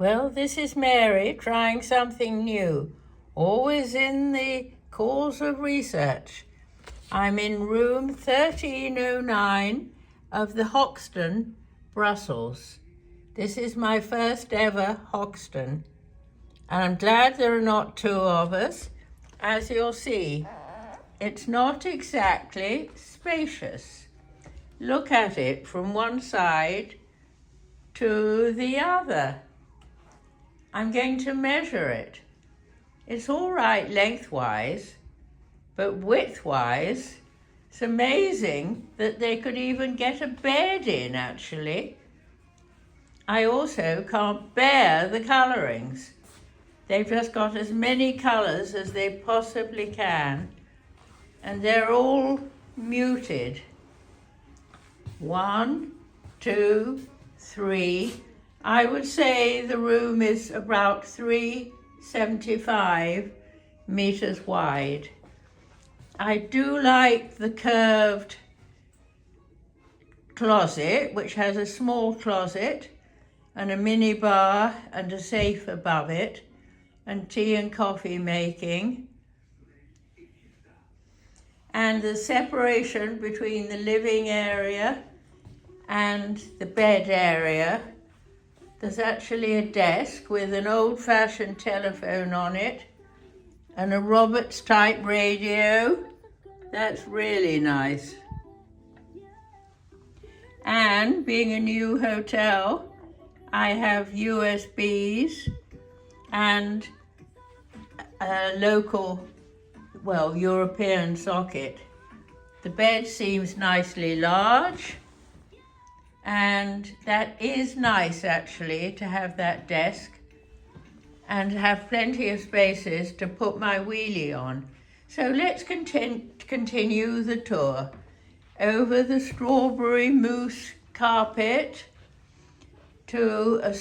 Well, this is Mary trying something new, always in the cause of research. I'm in room 1309 of the Hoxton Brussels. This is my first ever Hoxton, and I'm glad there are not two of us. As you'll see, it's not exactly spacious. Look at it from one side to the other. I'm going to measure it. It's all right lengthwise, but widthwise, it's amazing that they could even get a bed in, actually. I also can't bear the colourings. They've just got as many colours as they possibly can, and they're all muted. 1, 2, 3. I would say the room is about 375 meters wide. I do like the curved closet, which has a small closet and a mini bar and a safe above it, and tea and coffee making. And the separation between the living area and the bed area. There's actually a desk with an old-fashioned telephone on it and a Roberts-type radio. That's really nice. And being a new hotel, I have USBs and a local, European socket. The bed seems nicely large, and that is nice actually, to have that desk and have plenty of spaces to put my wheelie on. So let's continue the tour over the strawberry mousse carpet to a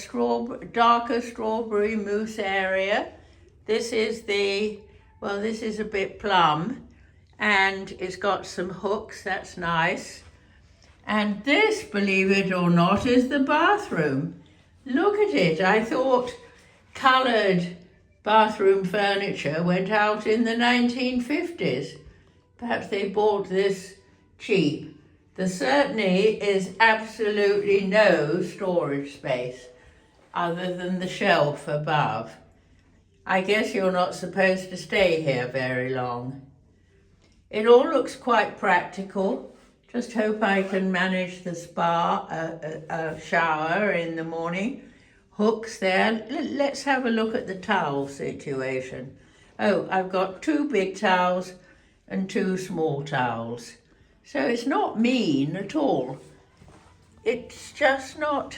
darker strawberry mousse area. This is this is a bit plum, and it's got some hooks, that's nice. And this, believe it or not, is the bathroom. Look at it. I thought coloured bathroom furniture went out in the 1950s. Perhaps they bought this cheap. There certainly is absolutely no storage space other than the shelf above. I guess you're not supposed to stay here very long. It all looks quite practical. Just hope I can manage the shower in the morning. Hooks there. Let's have a look at the towel situation. Oh, I've got 2 big towels and 2 small towels. So it's not mean at all. It's just not,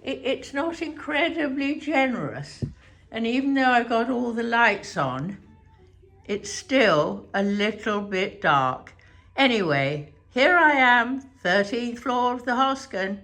it's not incredibly generous. And even though I've got all the lights on, it's still a little bit dark. Anyway, here I am, 13th floor of the Hoxton.